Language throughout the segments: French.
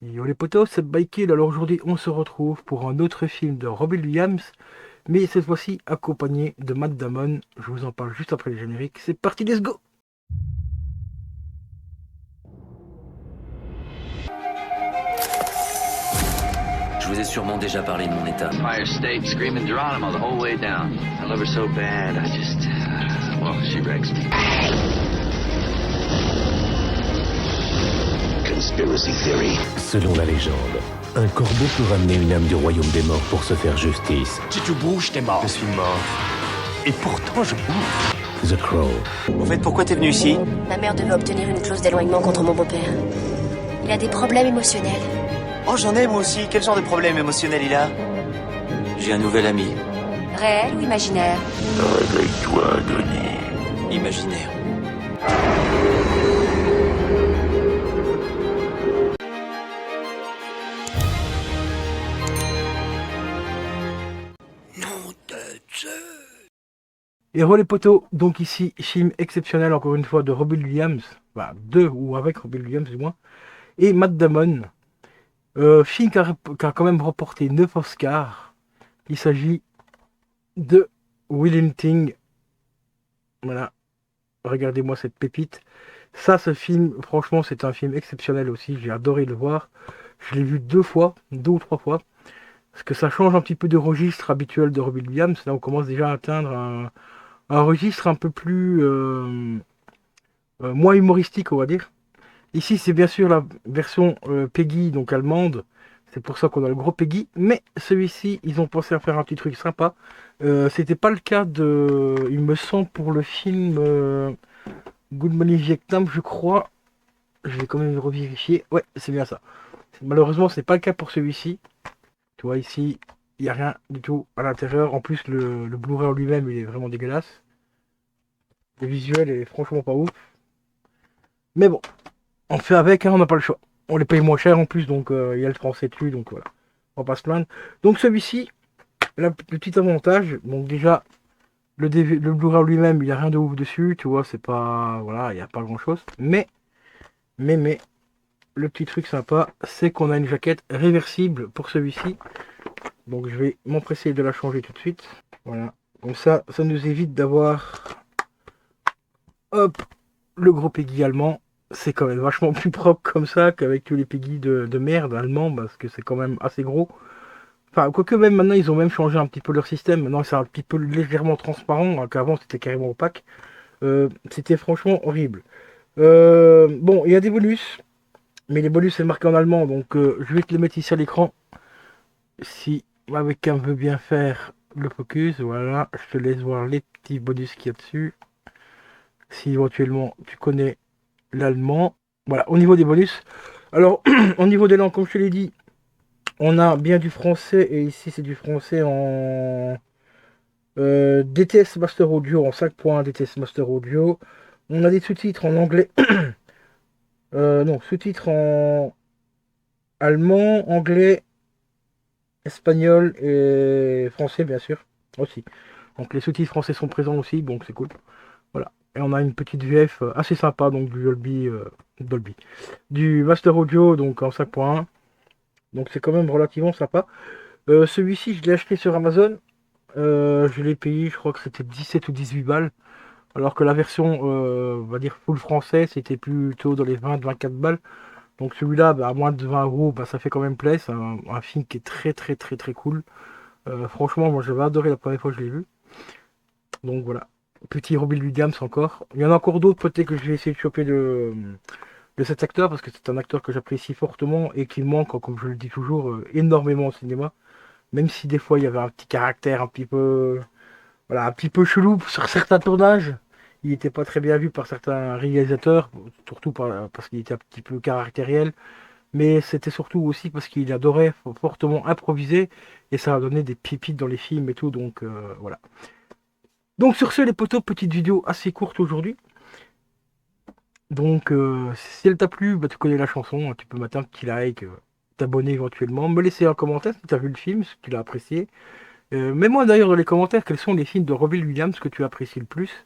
Yo les potos, c'est Bikil. Alors aujourd'hui, on se retrouve pour un autre film de Robin Williams, mais cette fois-ci accompagné de Matt Damon. Je vous en parle juste après le générique. C'est parti, let's go! Je vous ai sûrement déjà parlé de mon état. Fire State screaming Geronimo the whole way down. I love her so bad, I just... well, she wrecks me. Conspiracy theory. Selon la légende, un corbeau peut ramener une âme du royaume des morts pour se faire justice. Si tu bouges, t'es mort. Je suis mort. Et pourtant, je bouge. The Crow. Au fait, pourquoi t'es venu ici? Ma mère devait obtenir une clause d'éloignement contre mon beau-père. Il a des problèmes émotionnels. Oh, j'en ai moi aussi. Quel genre de problème émotionnel il a? J'ai un nouvel ami. Réel ou imaginaire? Réveille-toi, Denis. Imaginaire. Et re les potos, donc ici, film exceptionnel encore une fois de Robin Williams, enfin de ou avec Robin Williams du moins, et Matt Damon. Film qui a quand même remporté 9 Oscars. Il s'agit de Will Hunting. Voilà, regardez-moi cette pépite. Ça, ce film, franchement, c'est un film exceptionnel aussi. J'ai adoré le voir. Je l'ai vu deux ou trois fois. Parce que ça change un petit peu de registre habituel de Robin Williams. Là, on commence déjà à atteindre un registre un peu plus moins humoristique, on va dire. Ici, c'est bien sûr la version Peggy, donc allemande. C'est pour ça qu'on a le gros Peggy. Mais celui-ci, ils ont pensé à faire un petit truc sympa. C'était pas le cas de, il me semble, pour le film Good Morning Vietnam, je crois. Je vais quand même revérifier. Ouais, c'est bien ça. Malheureusement, c'est pas le cas pour celui-ci. Tu vois, ici, il n'y a rien du tout à l'intérieur. En plus, le Blu-ray en lui-même, il est vraiment dégueulasse. Le visuel est franchement pas ouf. Mais bon, on fait avec, hein, on n'a pas le choix. On les paye moins cher en plus, donc il y a le français dessus, donc voilà. On va pas se plaindre. Donc celui-ci, le petit avantage, donc déjà, le Blu-ray en lui-même, il n'y a rien de ouf dessus, tu vois, c'est pas. Voilà, il n'y a pas grand-chose. Mais, le petit truc sympa, c'est qu'on a une jaquette réversible pour celui-ci. Donc je vais m'empresser de la changer tout de suite. Voilà. Comme ça nous évite d'avoir hop le gros Peggy allemand. C'est quand même vachement plus propre comme ça qu'avec tous les Peggy de merde allemands, parce que c'est quand même assez gros. Enfin, quoique même maintenant ils ont même changé un petit peu leur système. Maintenant c'est un petit peu légèrement transparent, alors qu'avant c'était carrément opaque. C'était franchement horrible. Bon, il y a des bonus, mais les bonus c'est marqué en allemand, donc je vais te les mettre ici à l'écran. Si ma webcam veut bien faire le focus, voilà, je te laisse voir les petits bonus qu'il y a dessus. Si éventuellement tu connais l'allemand. Voilà, au niveau des bonus. Alors, au niveau des langues, comme je te l'ai dit, on a bien du français, et ici c'est du français en DTS Master Audio, en 5 points DTS Master Audio. On a des sous-titres en anglais. Non, sous-titres en allemand, anglais, espagnol et français, bien sûr, aussi. Donc les sous-titres français sont présents aussi, donc c'est cool. Voilà. Et on a une petite VF assez sympa, donc du Dolby. Du Master Audio, donc en 5.1. Donc c'est quand même relativement sympa. Celui-ci, je l'ai acheté sur Amazon. Je l'ai payé, je crois que c'était 17 ou 18 balles. Alors que la version, on va dire full français, c'était plutôt dans les 20-24 balles. Donc celui-là, bah, à moins de 20 euros, bah, ça fait quand même plaisir. C'est un film qui est très très très très cool. Franchement, moi j'avais adoré la première fois que je l'ai vu. Donc voilà. Petit Robin Williams encore. Il y en a encore d'autres peut-être que je vais essayer de choper de cet acteur parce que c'est un acteur que j'apprécie fortement et qui manque, comme je le dis toujours, énormément au cinéma. Même si des fois il y avait un petit caractère un petit peu, voilà, un petit peu chelou sur certains tournages. Il n'était pas très bien vu par certains réalisateurs, surtout parce qu'il était un petit peu caractériel. Mais c'était surtout aussi parce qu'il adorait fortement improviser et ça a donné des pépites dans les films et tout. Donc voilà. Donc sur ce les potos, petite vidéo assez courte aujourd'hui. Donc si elle t'a plu, bah, tu connais la chanson, hein, tu peux mettre un petit like, t'abonner éventuellement, me laisser un commentaire si tu as vu le film, si tu l'as apprécié. Mets-moi d'ailleurs dans les commentaires quels sont les films de Robin Williams que tu apprécies le plus.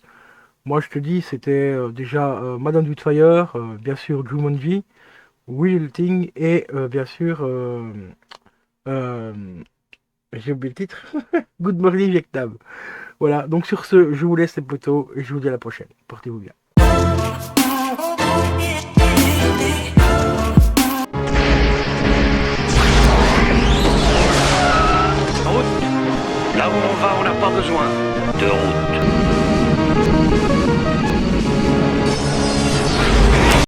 Moi je te dis c'était déjà Madame Doubtfire, bien sûr Jumanji, Will Hunting et bien sûr, euh, j'ai oublié le titre, Good Morning Vietnam. Voilà, donc sur ce, je vous laisse les potos et je vous dis à la prochaine. Portez-vous bien. Route. Là où on va, on n'a pas besoin de route.